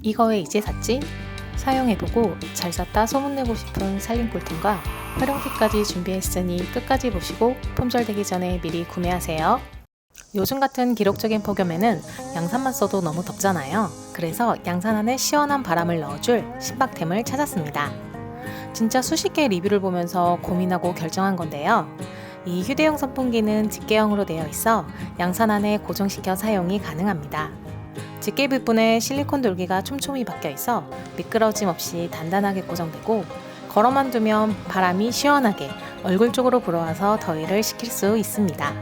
이거 왜 이제 샀지? 사용해보고 잘 샀다 소문내고 싶은 살림 꿀템과 활용팁까지 준비했으니 끝까지 보시고 품절되기 전에 미리 구매하세요. 요즘 같은 기록적인 폭염에는 양산만 써도 너무 덥잖아요. 그래서 양산 안에 시원한 바람을 넣어줄 신박템을 찾았습니다. 진짜 수십 개의 리뷰를 보면서 고민하고 결정한 건데요. 이 휴대용 선풍기는 집게형으로 되어 있어 양산 안에 고정시켜 사용이 가능합니다. 집게 부분에 실리콘 돌기가 촘촘히 박혀 있어 미끄러짐 없이 단단하게 고정되고 걸어만 두면 바람이 시원하게 얼굴 쪽으로 불어와서 더위를 식힐 수 있습니다.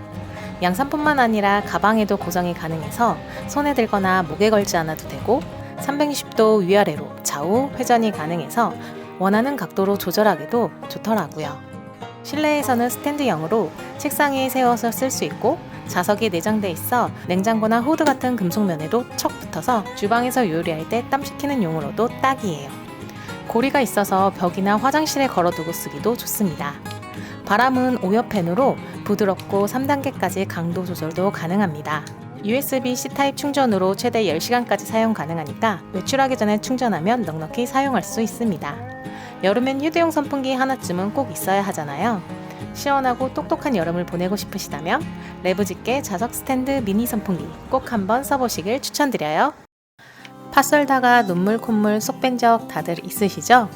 양산뿐만 아니라 가방에도 고정이 가능해서 손에 들거나 목에 걸지 않아도 되고 360도 위아래로 좌우 회전이 가능해서 원하는 각도로 조절하기도 좋더라고요. 실내에서는 스탠드형으로 책상 위에 세워서 쓸 수 있고 자석이 내장돼 있어 냉장고나 후드 같은 금속면에도 척 붙어서 주방에서 요리할 때 땀 식히는 용으로도 딱이에요. 고리가 있어서 벽이나 화장실에 걸어두고 쓰기도 좋습니다. 바람은 오열팬으로 부드럽고 3단계까지 강도 조절도 가능합니다. USB-C 타입 충전으로 최대 10시간까지 사용 가능하니까 외출하기 전에 충전하면 넉넉히 사용할 수 있습니다. 여름엔 휴대용 선풍기 하나쯤은 꼭 있어야 하잖아요. 시원하고 똑똑한 여름을 보내고 싶으시다면 레브집게 자석 스탠드 미니 선풍기 꼭 한번 써보시길 추천드려요. 팥 썰다가 눈물 콧물 쏙 뺀 적 다들 있으시죠?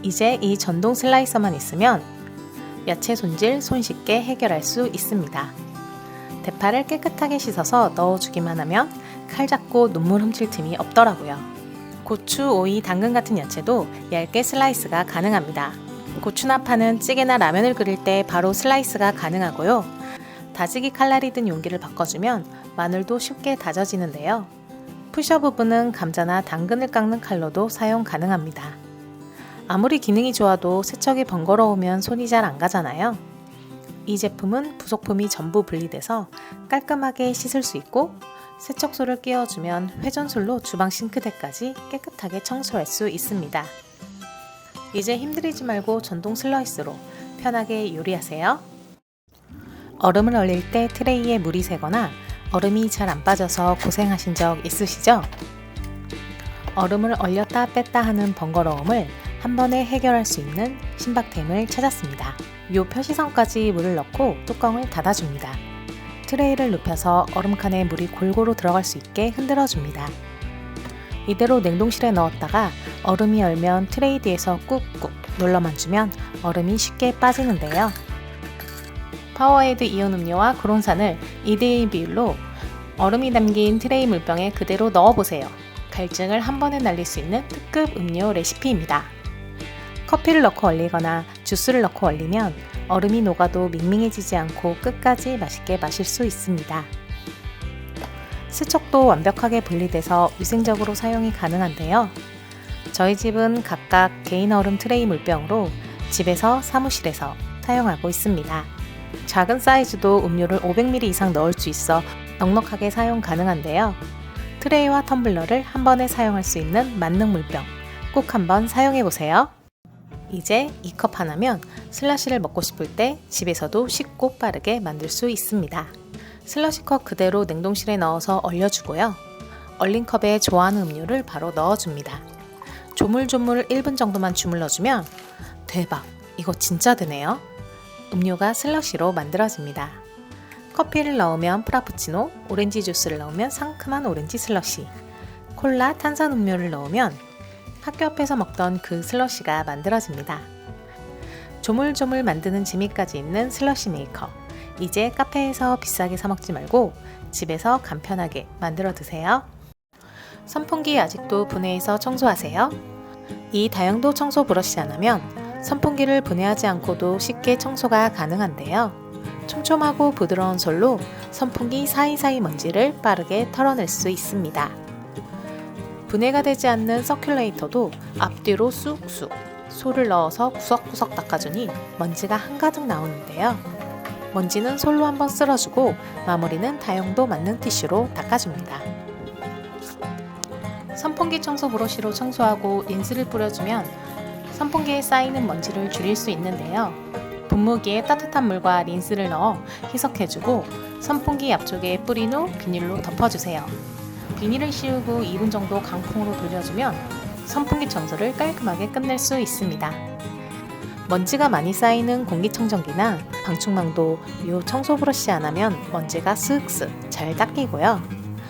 이제 이 전동 슬라이서만 있으면 야채 손질 손쉽게 해결할 수 있습니다. 대파를 깨끗하게 씻어서 넣어주기만 하면 칼 잡고 눈물 훔칠 틈이 없더라고요. 고추, 오이, 당근 같은 야채도 얇게 슬라이스가 가능합니다. 고추나 파는 찌개나 라면을 끓일 때 바로 슬라이스가 가능하고요. 다지기 칼날이 든 용기를 바꿔주면 마늘도 쉽게 다져지는데요. 푸셔 부분은 감자나 당근을 깎는 칼로도 사용 가능합니다. 아무리 기능이 좋아도 세척이 번거로우면 손이 잘 안 가잖아요. 이 제품은 부속품이 전부 분리돼서 깔끔하게 씻을 수 있고 세척소를 끼워주면 회전술로 주방 싱크대까지 깨끗하게 청소할 수 있습니다. 이제 힘들이지 말고 전동 슬라이스로 편하게 요리하세요. 얼음을 얼릴 때 트레이에 물이 새거나 얼음이 잘 안 빠져서 고생하신 적 있으시죠? 얼음을 얼렸다 뺐다 하는 번거로움을 한 번에 해결할 수 있는 신박템을 찾았습니다. 요 표시선까지 물을 넣고 뚜껑을 닫아줍니다. 트레이를 눕혀서 얼음칸에 물이 골고루 들어갈 수 있게 흔들어줍니다. 이대로 냉동실에 넣었다가 얼음이 얼면 트레이 뒤에서 꾹꾹 눌러만 주면 얼음이 쉽게 빠지는데요. 파워에이드 이온 음료와 구론산을 2대1 비율로 얼음이 담긴 트레이 물병에 그대로 넣어보세요. 갈증을 한 번에 날릴 수 있는 특급 음료 레시피입니다. 커피를 넣고 얼리거나 주스를 넣고 얼리면 얼음이 녹아도 밍밍해지지 않고 끝까지 맛있게 마실 수 있습니다. 세척도 완벽하게 분리돼서 위생적으로 사용이 가능한데요. 저희 집은 각각 개인 얼음 트레이 물병으로 집에서 사무실에서 사용하고 있습니다. 작은 사이즈도 음료를 500ml 이상 넣을 수 있어 넉넉하게 사용 가능한데요. 트레이와 텀블러를 한 번에 사용할 수 있는 만능 물병 꼭 한번 사용해보세요. 이제 이 컵 하나면 슬러시를 먹고 싶을 때 집에서도 쉽고 빠르게 만들 수 있습니다. 슬러시컵 그대로 냉동실에 넣어서 얼려주고요. 얼린 컵에 좋아하는 음료를 바로 넣어줍니다. 조물조물 1분 정도만 주물러주면 대박! 이거 진짜 되네요. 음료가 슬러시로 만들어집니다. 커피를 넣으면 프라푸치노, 오렌지 주스를 넣으면 상큼한 오렌지 슬러시, 콜라, 탄산음료를 넣으면 학교 앞에서 먹던 그 슬러시가 만들어집니다. 조물조물 만드는 재미까지 있는 슬러시 메이커. 이제 카페에서 비싸게 사 먹지 말고 집에서 간편하게 만들어 드세요. 선풍기 아직도 분해해서 청소하세요? 이 다용도 청소 브러쉬 하나면 선풍기를 분해하지 않고도 쉽게 청소가 가능한데요. 촘촘하고 부드러운 솔로 선풍기 사이사이 먼지를 빠르게 털어낼 수 있습니다. 분해가 되지 않는 서큘레이터도 앞뒤로 쑥쑥 솔을 넣어서 구석구석 닦아주니 먼지가 한가득 나오는데요. 먼지는 솔로 한번 쓸어주고 마무리는 다용도 만능 티슈로 닦아줍니다. 선풍기 청소 브러쉬로 청소하고 린스를 뿌려주면 선풍기에 쌓이는 먼지를 줄일 수 있는데요. 분무기에 따뜻한 물과 린스를 넣어 희석해주고 선풍기 앞쪽에 뿌린 후 비닐로 덮어주세요. 비닐을 씌우고 2분 정도 강풍으로 돌려주면 선풍기 청소를 깔끔하게 끝낼 수 있습니다. 먼지가 많이 쌓이는 공기청정기나 방충망도 이 청소 브러쉬 안하면 먼지가 쓱쓱 잘 닦이고요.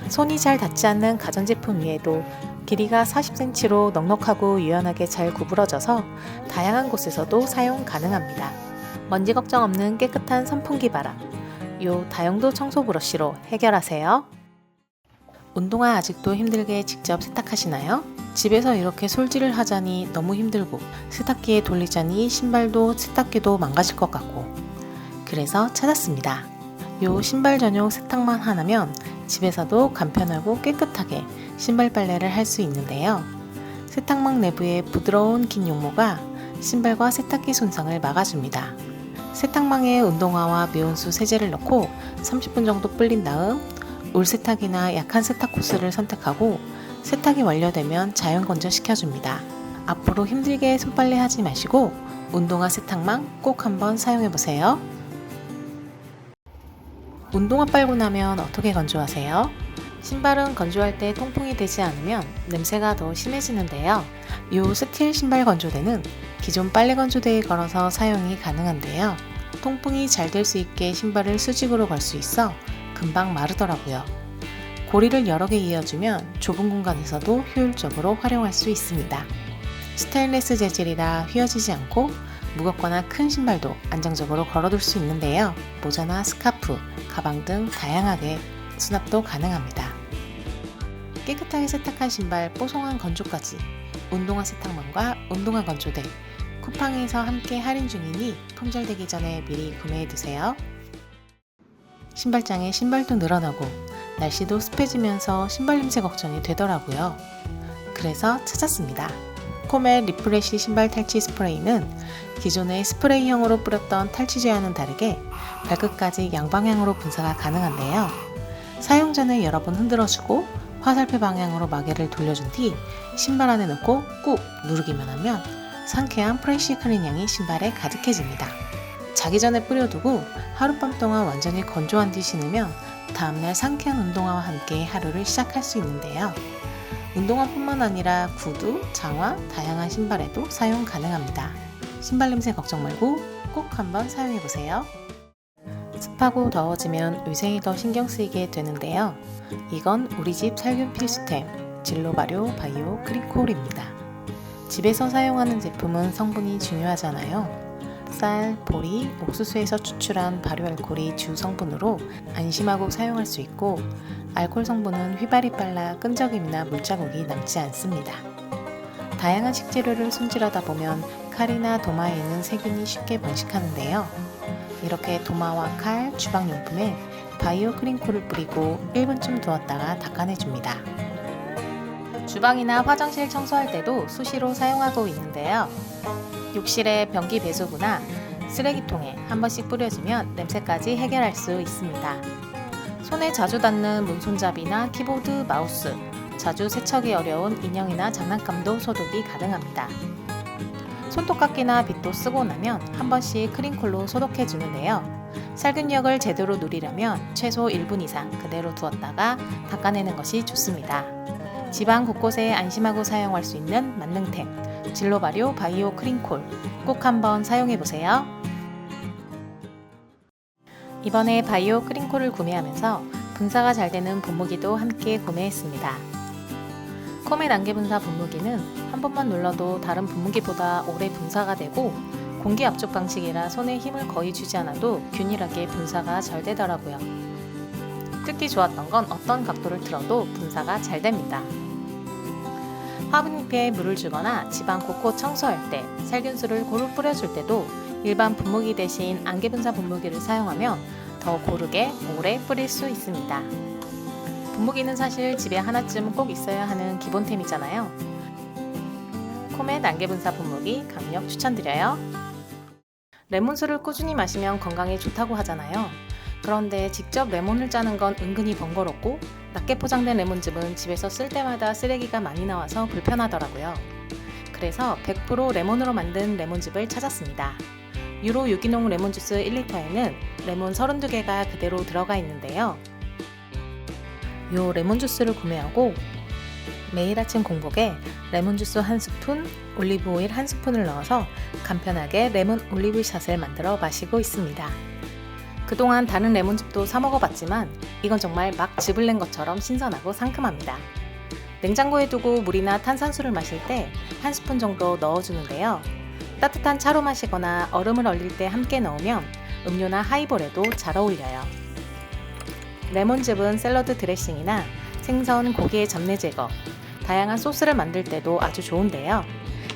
손이 잘 닿지 않는 가전제품 위에도 길이가 40cm로 넉넉하고 유연하게 잘 구부러져서 다양한 곳에서도 사용 가능합니다. 먼지 걱정 없는 깨끗한 선풍기 바람, 요 다용도 청소 브러쉬로 해결하세요. 운동화 아직도 힘들게 직접 세탁하시나요? 집에서 이렇게 솔질을 하자니 너무 힘들고 세탁기에 돌리자니 신발도 세탁기도 망가질 것 같고 그래서 찾았습니다. 요 신발 전용 세탁만 하나면 집에서도 간편하고 깨끗하게 신발 빨래를 할 수 있는데요. 세탁망 내부의 부드러운 긴 용모가 신발과 세탁기 손상을 막아줍니다. 세탁망에 운동화와 미온수 세제를 넣고 30분 정도 불린 다음 울세탁이나 약한 세탁 코스를 선택하고 세탁이 완료되면 자연 건조 시켜줍니다. 앞으로 힘들게 손빨래 하지 마시고 운동화 세탁망 꼭 한번 사용해보세요. 운동화 빨고 나면 어떻게 건조하세요? 신발은 건조할 때 통풍이 되지 않으면 냄새가 더 심해지는데요. 이 스틸 신발 건조대는 기존 빨래 건조대에 걸어서 사용이 가능한데요. 통풍이 잘 될 수 있게 신발을 수직으로 걸 수 있어 금방 마르더라고요. 고리를 여러 개 이어주면 좁은 공간에서도 효율적으로 활용할 수 있습니다. 스테인리스 재질이라 휘어지지 않고 무겁거나 큰 신발도 안정적으로 걸어둘 수 있는데요. 모자나 스카프, 가방 등 다양하게 수납도 가능합니다. 깨끗하게 세탁한 신발 뽀송한 건조까지 운동화 세탁망과 운동화 건조대 쿠팡에서 함께 할인 중이니 품절되기 전에 미리 구매해두세요. 신발장에 신발도 늘어나고 날씨도 습해지면서 신발 냄새 걱정이 되더라고요. 그래서 찾았습니다. 코멜 리프레쉬 신발 탈취 스프레이는 기존의 스프레이형으로 뿌렸던 탈취제와는 다르게 발끝까지 양방향으로 분사가 가능한데요. 사용 전에 여러 번 흔들어주고 화살표 방향으로 마개를 돌려준 뒤 신발 안에 넣고 꾹 누르기만 하면 상쾌한 프레쉬 클린 향이 신발에 가득해집니다. 자기 전에 뿌려두고 하룻밤 동안 완전히 건조한 뒤 신으면 다음날 상쾌한 운동화와 함께 하루를 시작할 수 있는데요. 운동화뿐만 아니라 구두, 장화, 다양한 신발에도 사용 가능합니다. 신발 냄새 걱정 말고 꼭 한번 사용해보세요. 습하고 더워지면 위생이 더 신경 쓰이게 되는데요. 이건 우리 집 살균 필수템 진로 발효 바이오 크린콜입니다. 집에서 사용하는 제품은 성분이 중요하잖아요. 쌀, 보리, 옥수수에서 추출한 발효알코올이 주 성분으로 안심하고 사용할 수 있고 알코올 성분은 휘발이 빨라 끈적임이나 물자국이 남지 않습니다. 다양한 식재료를 손질하다 보면 칼이나 도마에 있는 세균이 쉽게 번식하는데요. 이렇게 도마와 칼, 주방용품에 바이오 크린콜을 뿌리고 1분쯤 두었다가 닦아내줍니다. 주방이나 화장실 청소할 때도 수시로 사용하고 있는데요. 욕실의 변기 배수구나 쓰레기통에 한 번씩 뿌려주면 냄새까지 해결할 수 있습니다. 손에 자주 닿는 문손잡이나 키보드, 마우스, 자주 세척이 어려운 인형이나 장난감도 소독이 가능합니다. 손톱깎이나 빗도 쓰고 나면 한 번씩 크린콜로 소독해 주는데요. 살균력을 제대로 누리려면 최소 1분 이상 그대로 두었다가 닦아내는 것이 좋습니다. 집안 곳곳에 안심하고 사용할 수 있는 만능템 진로 발효 바이오 크린콜 꼭 한번 사용해보세요. 이번에 바이오 크린콜을 구매하면서 분사가 잘 되는 분무기도 함께 구매했습니다. 코멧 안개 분사 분무기는 한 번만 눌러도 다른 분무기보다 오래 분사가 되고 공기 압축 방식이라 손에 힘을 거의 주지 않아도 균일하게 분사가 잘 되더라고요. 특히 좋았던 건 어떤 각도를 틀어도 분사가 잘 됩니다. 화분잎에 물을 주거나 집안 곳곳 청소할 때 살균수를 고루 뿌려줄 때도 일반 분무기 대신 안개 분사 분무기를 사용하면 더 고르게 오래 뿌릴 수 있습니다. 분무기는 사실 집에 하나쯤 꼭 있어야 하는 기본템이잖아요. 코멧 안개 분사 분무기 강력 추천드려요. 레몬수를 꾸준히 마시면 건강에 좋다고 하잖아요. 그런데 직접 레몬을 짜는 건 은근히 번거롭고 낮게 포장된 레몬즙은 집에서 쓸 때마다 쓰레기가 많이 나와서 불편하더라고요. 그래서 100% 레몬으로 만든 레몬즙을 찾았습니다. 유로 유기농 레몬주스 1리터에는 레몬 32개가 그대로 들어가 있는데요. 요 레몬 주스를 구매하고 매일 아침 공복에 레몬 주스 1스푼, 올리브 오일 1스푼을 넣어서 간편하게 레몬 올리브 샷을 만들어 마시고 있습니다. 그동안 다른 레몬즙도 사 먹어봤지만 이건 정말 막 즙을 낸 것처럼 신선하고 상큼합니다. 냉장고에 두고 물이나 탄산수를 마실 때 1스푼 정도 넣어주는데요. 따뜻한 차로 마시거나 얼음을 얼릴 때 함께 넣으면 음료나 하이볼에도 잘 어울려요. 레몬즙은 샐러드 드레싱이나 생선, 고기의 잡내 제거, 다양한 소스를 만들 때도 아주 좋은데요.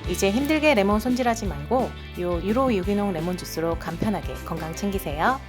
이제 힘들게 레몬 손질하지 말고 요 유로 유기농 레몬 주스로 간편하게 건강 챙기세요.